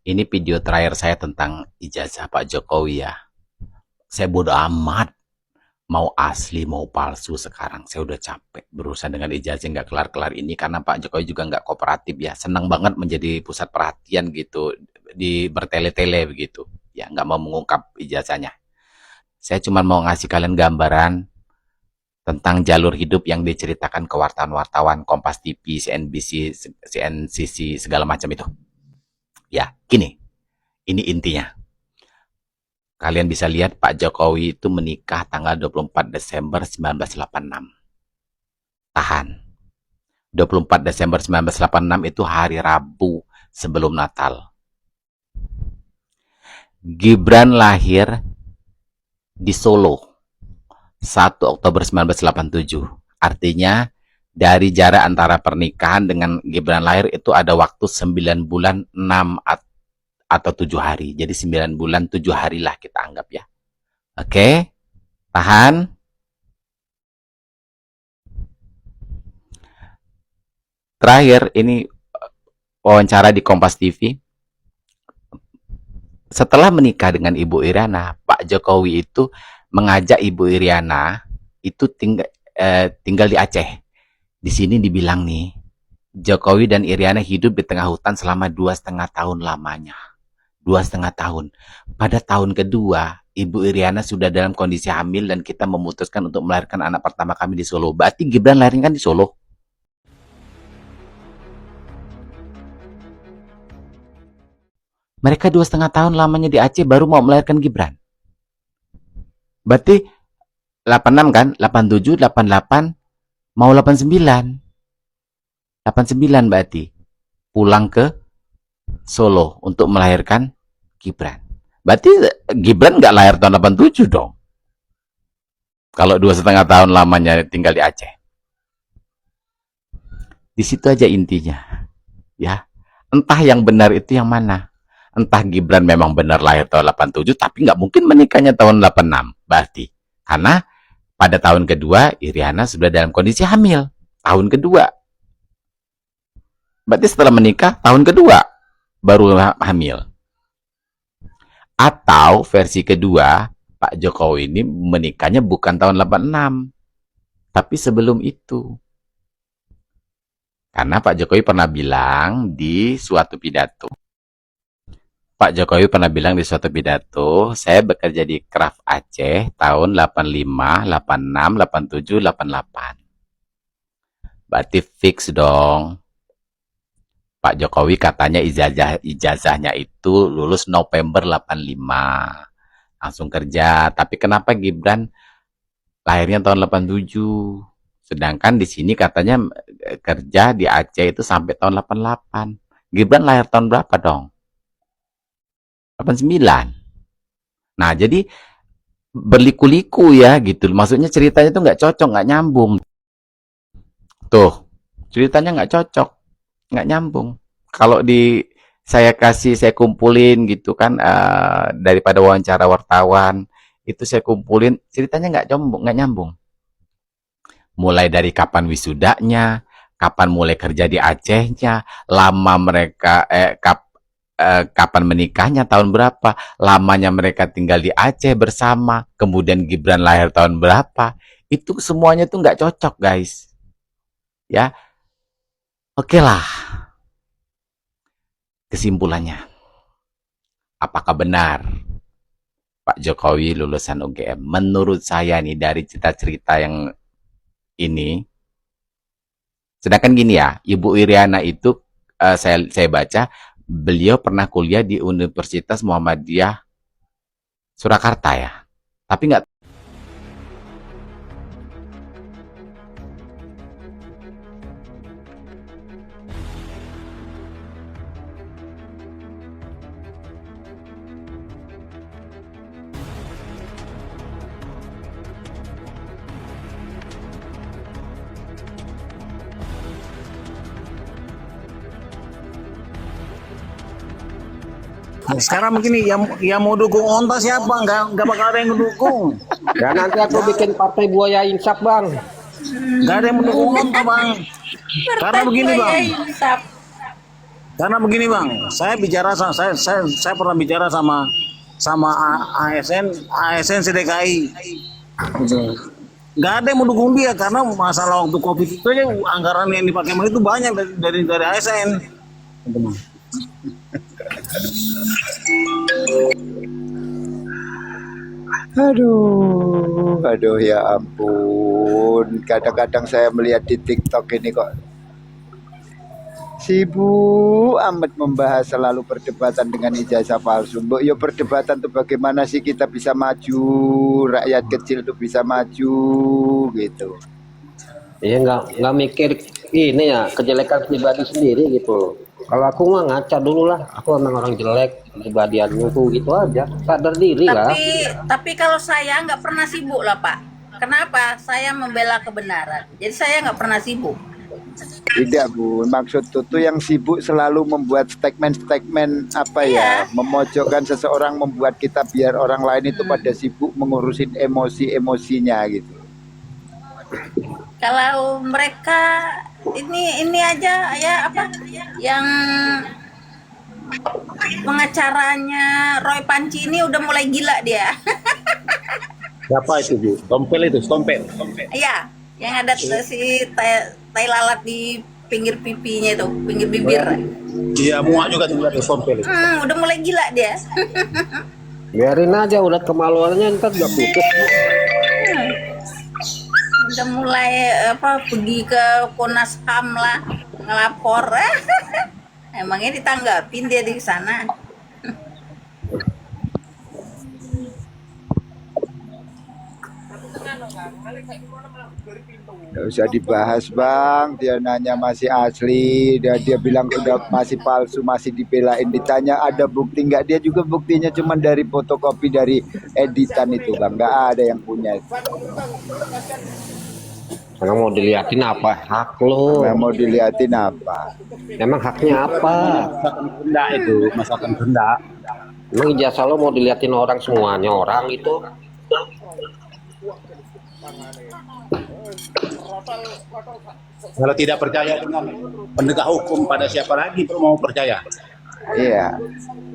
Ini video terakhir saya tentang ijazah Pak Jokowi ya. Saya bodo amat mau asli mau palsu sekarang. Saya udah capek berurusan dengan ijazah nggak kelar-kelar ini karena Pak Jokowi juga nggak kooperatif ya. Senang banget menjadi pusat perhatian gitu di bertele-tele begitu. Ya nggak mau mengungkap ijazahnya. Saya cuma mau ngasih kalian gambaran tentang jalur hidup yang diceritakan ke wartawan-wartawan Kompas TV, CNBC, CNCC segala macam itu. Ya, gini. Ini intinya. Kalian bisa lihat Pak Jokowi itu menikah tanggal 24 Desember 1986. Tahan. 24 Desember 1986 itu hari Rabu sebelum Natal. Gibran lahir di Solo 1 Oktober 1987. Artinya dari jarak antara pernikahan dengan Gibran lahir itu ada waktu 9 bulan 6 atau 7 hari. Jadi 9 bulan 7 hari lah kita anggap ya. Oke, tahan. Terakhir ini wawancara di Kompas TV. Setelah menikah dengan Ibu Iriana, Pak Jokowi itu mengajak Ibu Iriana itu tinggal di Aceh. Di sini dibilang nih, Jokowi dan Iriana hidup di tengah hutan selama 2,5 tahun lamanya. 2,5 tahun. Pada tahun kedua, Ibu Iriana sudah dalam kondisi hamil dan kita memutuskan untuk melahirkan anak pertama kami di Solo. Berarti Gibran lahirkan di Solo. Mereka 2,5 tahun lamanya di Aceh baru mau melahirkan Gibran. Berarti 86 kan? 87, 88, mau 89. 89 berarti. Pulang ke Solo untuk melahirkan Gibran. Berarti Gibran nggak lahir tahun 87 dong. Kalau 2,5 tahun lamanya tinggal di Aceh. Di situ aja intinya. Ya. Entah yang benar itu yang mana. Entah Gibran memang benar lahir tahun 87, tapi nggak mungkin menikahnya tahun 86. Berarti. Karena pada tahun kedua, Iriana sudah dalam kondisi hamil. Tahun kedua. Berarti setelah menikah, tahun kedua baru hamil. Atau versi kedua, Pak Jokowi ini menikahnya bukan tahun 86, tapi sebelum itu. Karena Pak Jokowi pernah bilang di suatu pidato, saya bekerja di Kraf Aceh tahun 85, 86, 87, 88. Berarti fix dong. Pak Jokowi katanya ijazahnya itu lulus November 85. Langsung kerja. Tapi kenapa Gibran lahirnya tahun 87? Sedangkan di sini katanya kerja di Aceh itu sampai tahun 88. Gibran lahir tahun berapa dong? 89. Nah, jadi berliku-liku ya gitu. Maksudnya ceritanya tuh nggak cocok, nggak nyambung. Tuh, ceritanya nggak cocok, nggak nyambung. Kalau saya kumpulin gitu kan, daripada wawancara wartawan, itu saya kumpulin, ceritanya nggak nyambung. Mulai dari kapan wisudanya, kapan mulai kerja di Acehnya, lama mereka, kapan menikahnya, tahun berapa, lamanya mereka tinggal di Aceh bersama, kemudian Gibran lahir tahun berapa, itu semuanya tuh nggak cocok guys. Ya, oke lah. Kesimpulannya, apakah benar Pak Jokowi lulusan UGM? Menurut saya nih dari cerita-cerita yang ini, sedangkan gini ya, Ibu Iriana itu saya baca beliau pernah kuliah di Universitas Muhammadiyah Surakarta ya. Tapi nggak. Nah, sekarang begini, yang mau dukung Onta siapa? Nggak bakal ada yang mendukung. Ya nanti aku bikin partai Buaya Insaf bang. Nggak ada yang mendukung Onta bang. Karena begini bang. Karena begini bang, saya pernah bicara sama ASN CDKI. Gitu. Nggak ada yang mendukung dia karena masalah waktu COVID itu aja anggaran yang dipakai itu banyak dari ASN. Gitu, Bang. Aduh ya ampun. Kadang-kadang saya melihat di TikTok ini kok sibuk amat membahas selalu perdebatan dengan ijazah palsu. Mbok yo perdebatan tuh bagaimana sih kita bisa maju, rakyat kecil tuh bisa maju gitu. Iya, nggak mikir ini ya kejelekan pribadi sendiri gitu. Kalau aku mah ngaca dulu lah, aku emang orang jelek, kepribadianku tuh gitu aja, sadar diri lah. Tapi kalau saya nggak pernah sibuk lah Pak. Kenapa? Saya membela kebenaran. Jadi saya nggak pernah sibuk. Tidak Bu, maksud tuh yang sibuk selalu membuat statement-statement apa ya, memojokkan seseorang, membuat kita biar orang lain itu pada sibuk mengurusin emosi-emosinya gitu. Kalau mereka ini aja ya apa yang pengacaranya Roy Panci ini udah mulai gila dia. Siapa itu Bu? Stompel. Iya, yang ada si tai lalat di pinggir pipinya itu, pinggir bibir. Iya, muak juga tuh dari Stompel. Udah mulai gila dia. Biarin aja, udah kemaluannya ntar juga putus. Udah mulai pergi ke Komnas HAM lah ngelapor. Emangnya ditanggapin dia di sana. Nggak usah dibahas Bang, dia nanya masih asli, dia bilang udah masih palsu, masih dibelain, ditanya ada bukti nggak, dia juga buktinya cuma dari fotokopi dari editan itu Bang, nggak ada yang punya. Karena mau diliatin apa? Hak lo. Nggak mau diliatin apa? Emang haknya apa? Enggak itu, masakan rendah. Emang ijazah lo mau diliatin orang semuanya orang itu? Kalau tidak percaya dengan penegak hukum, pada siapa lagi mau percaya? Iya.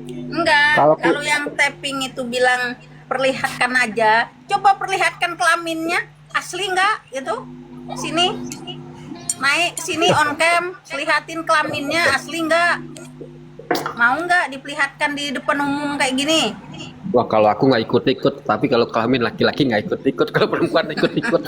Enggak, kalau yang tapping itu bilang perlihatkan aja, coba perlihatkan kelaminnya, asli enggak gitu? Sini, naik sini on cam, lihatin kelaminnya asli enggak? Mau enggak diperlihatkan di depan umum kayak gini? Wah, kalau aku nggak ikut-ikut, tapi kalau kelamin laki-laki nggak ikut-ikut, kalau perempuan ikut-ikut.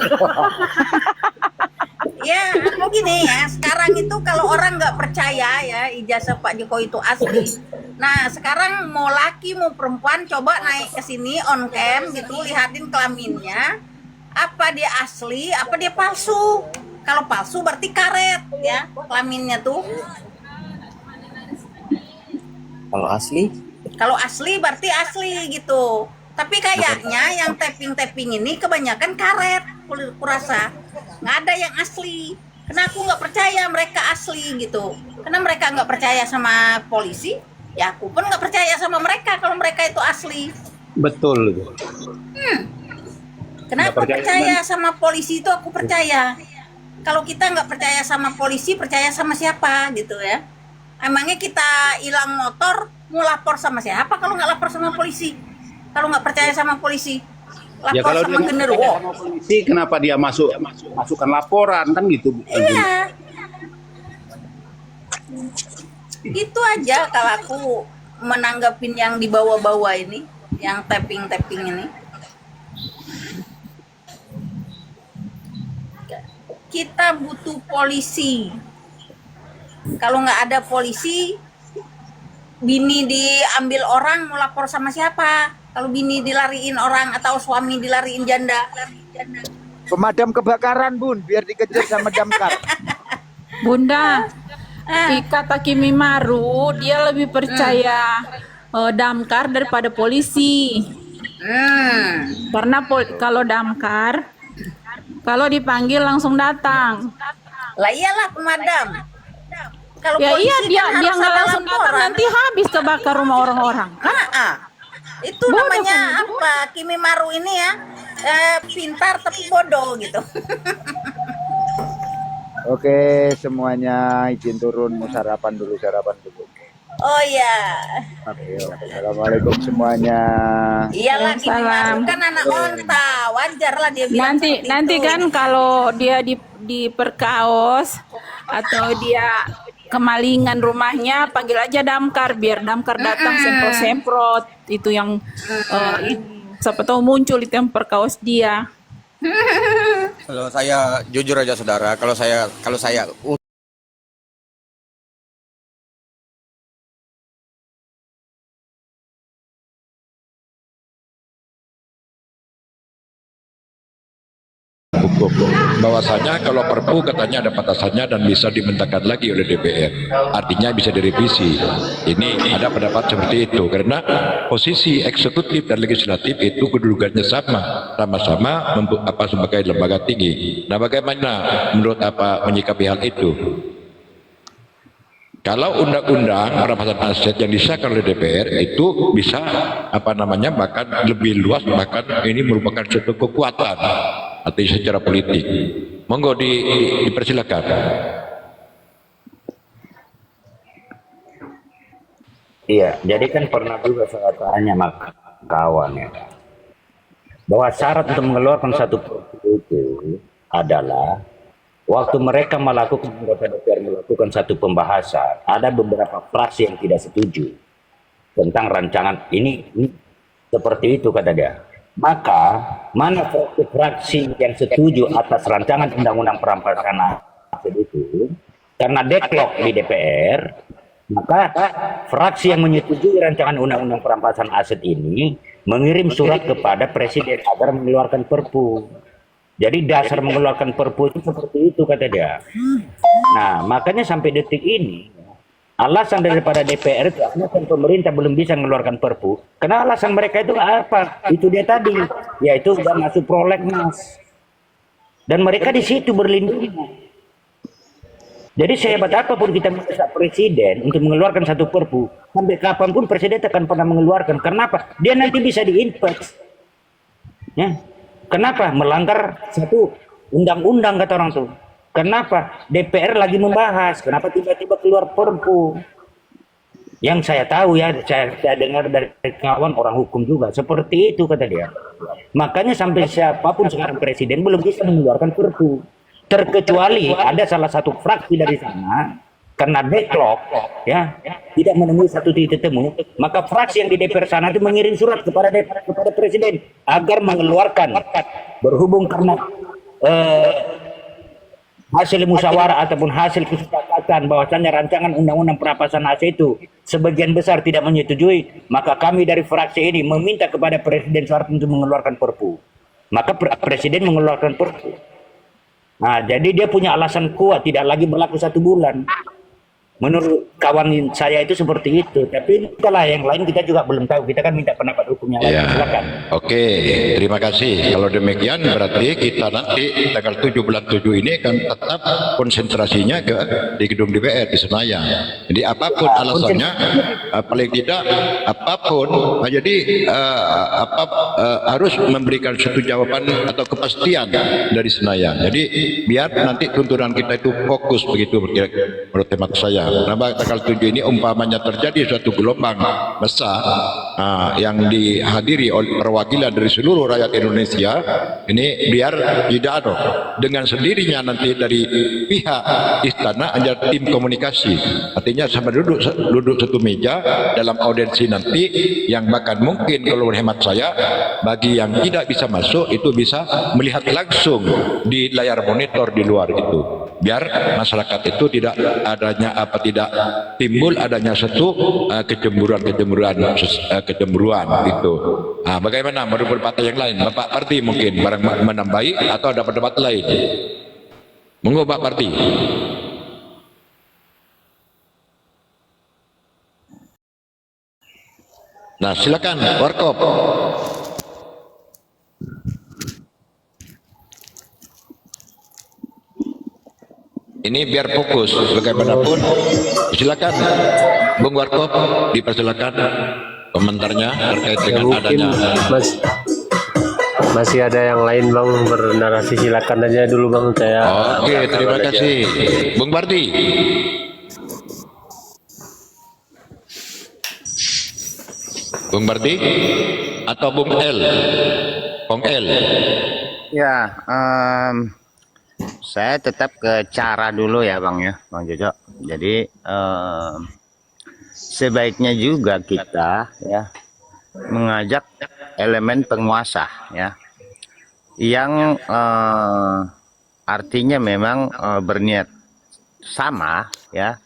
Ya, mau gini ya, sekarang itu kalau orang nggak percaya ya ijazah Pak Jokowi itu asli. Nah, sekarang mau laki mau perempuan coba naik ke sini on cam gitu, lihatin kelaminnya, apa dia asli, apa dia palsu. Kalau palsu berarti karet ya kelaminnya tuh. Kalau asli berarti asli gitu. Tapi kayaknya yang tapping ini kebanyakan karet, kurasa nggak ada yang asli. Karena aku nggak percaya mereka asli gitu. Karena mereka nggak percaya sama polisi, ya aku pun nggak percaya sama mereka kalau mereka itu asli. Betul. Kenapa percaya sama polisi itu aku percaya. Kalau kita nggak percaya sama polisi, percaya sama siapa gitu ya? Emangnya kita hilang motor mau lapor sama siapa kalau nggak lapor sama polisi? Kalau nggak percaya sama polisi, lapor Ya kalau sama dia genderuwo. sama polisi, kenapa dia masukkan laporan kan gitu? Iya. Itu aja kalau aku menanggapin yang di bawah-bawah ini, yang tapping ini. Kita butuh polisi. Kalau nggak ada polisi, bini diambil orang mau lapor sama siapa? Kalau bini dilariin orang atau suami dilariin janda. Pemadam kebakaran Bun, biar dikejar sama damkar. Bunda, kata Kimi Maru, dia lebih percaya damkar daripada polisi. Karena kalau damkar, kalau dipanggil langsung datang. Lah iyalah pemadam. Kalau Ya polisi iya, dia kan harus nggak ada langsung datang, laporan. nanti habis kebakar rumah orang-orang. Itu Bodoh namanya kan itu? apa? Kimi Maru ini ya pintar tapi bodoh gitu. Oke, semuanya izin turun, mau sarapan dulu. Oh ya, Oke, assalamualaikum semuanya. iyalah Kimi Maru Waalaikumsalam. kan anak onta, wajar lah dia bilang Nanti seperti nanti itu. kan kalau dia diperkaos atau dia kemalingan rumahnya, panggil aja damkar biar damkar datang semprot-semprot itu yang siapa tahu muncul itu yang perkaos dia. Kalau saya jujur aja saudara, kalau saya hukum bahwasanya kalau Perpu katanya ada batasannya dan bisa dimintakan lagi oleh DPR, artinya bisa direvisi. Ini ada pendapat seperti itu karena posisi eksekutif dan legislatif itu kedudukannya sama-sama sebagai lembaga tinggi. Nah, bagaimana menurut menyikapi hal itu? Kalau undang-undang perampasan aset yang disahkan oleh DPR itu bisa bahkan lebih luas, bahkan ini merupakan suatu kekuatan atau secara politik. Monggo dipersilakan. Iya, jadi kan pernah juga saya tanya sama kawan ya, bahwa syarat untuk mengeluarkan satu perpu itu adalah waktu mereka melakukan anggota DPR melakukan satu pembahasan, ada beberapa fraksi yang tidak setuju tentang rancangan ini seperti itu kata dia. Maka mana fraksi yang setuju atas rancangan undang-undang perampasan aset itu karena deadlock di DPR, maka fraksi yang menyetujui rancangan undang-undang perampasan aset ini mengirim surat kepada presiden agar mengeluarkan perpu. Jadi dasar mengeluarkan perpu itu seperti itu kata dia. Nah, makanya sampai detik ini alasan daripada DPR itu kan pemerintah belum bisa mengeluarkan perpu karena alasan mereka itu apa? Itu dia tadi, yaitu sudah masuk prolegnas. Dan mereka di situ berlindung. Jadi sehebat apapun kita mendesak presiden untuk mengeluarkan satu perpu, sampai kapanpun presiden akan pernah mengeluarkan. Kenapa? Dia nanti bisa diimpeach. Ya. Kenapa? Melanggar satu undang-undang kata orang tuh. Kenapa? DPR lagi membahas. Kenapa tiba-tiba keluar perpu? Yang saya tahu ya, saya dengar dari kawan orang hukum juga. Seperti itu kata dia. Makanya sampai siapapun sekarang presiden belum bisa mengeluarkan perpu. Terkecuali ada salah satu fraksi dari sana karena deadlock ya tidak menemui satu titik temu, maka fraksi yang di DPR sana itu mengirim surat kepada presiden agar mengeluarkan, berhubung karena hasil musyawarah ataupun hasil kesepakatan bahwasannya rancangan undang-undang perampasan aset itu sebagian besar tidak menyetujui, maka kami dari fraksi ini meminta kepada presiden Soeharto untuk mengeluarkan perpu. Maka presiden mengeluarkan perpu. Nah, jadi dia punya alasan kuat, tidak lagi berlaku 1 bulan. Menurut kawan saya itu seperti itu. Tapi kalau yang lain kita juga belum tahu. Kita kan minta pendapat hukum yang lain. Silakan. Oke, terima kasih. Kalau demikian berarti kita nanti tanggal 7 bulan 7 ini akan tetap konsentrasinya di gedung DPR di Senayan. Jadi apapun alasannya, paling tidak apapun, jadi harus memberikan satu jawaban atau kepastian dari Senayan. Jadi biar nanti tuntunan kita itu fokus begitu menurut temat saya. Nah, tanggal 7 ini umpamanya terjadi suatu gelombang besar yang dihadiri oleh perwakilan dari seluruh rakyat Indonesia, ini biar tidak dengan sendirinya nanti dari pihak istana ada tim komunikasi, artinya sama duduk satu meja dalam audiensi nanti, yang bahkan mungkin kalau hemat saya bagi yang tidak bisa masuk itu bisa melihat langsung di layar monitor di luar itu, biar masyarakat itu tidak tidak timbul adanya satu kecemburuan itu. Nah, bagaimana menurut partai yang lain? Bapak Parti mungkin barang menambahi atau ada pendapat lain? Monggo Pak Parti. Nah, silakan Warkop. Ini biar fokus bagaimanapun. Silakan Bung Warkop, dipersilakan komentarnya terkait dengan adanya Masih ada yang lain Bang bernarasi, silakan aja dulu Bang, saya. Oke, terima kasih. Bung Bardi. Bung Bardi atau Bung L? Bung L. Ya, saya tetap ke cara dulu ya Bang ya, Bang Jojo. Jadi sebaiknya juga kita ya mengajak elemen penguasa ya, yang artinya memang berniat sama ya,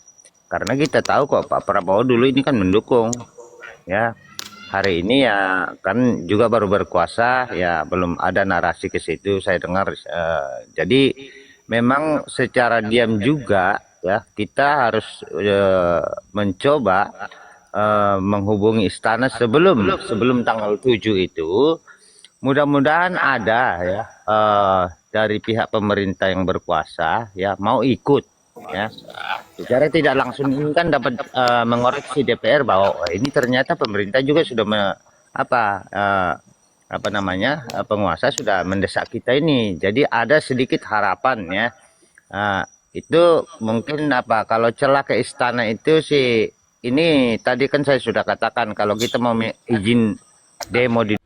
karena kita tahu kok Pak Prabowo dulu ini kan mendukung ya. Hari ini ya kan juga baru berkuasa ya, belum ada narasi ke situ saya dengar. Jadi memang secara diam juga ya kita harus mencoba menghubungi istana sebelum tanggal 7 itu. Mudah-mudahan ada ya dari pihak pemerintah yang berkuasa ya mau ikut ya. Secara tidak langsung ini kan dapat mengoreksi DPR bahwa ini ternyata pemerintah juga sudah penguasa sudah mendesak kita ini. Jadi ada sedikit harapan ya. Itu mungkin kalau celah ke istana itu sih, ini tadi kan saya sudah katakan kalau kita mau izin demo di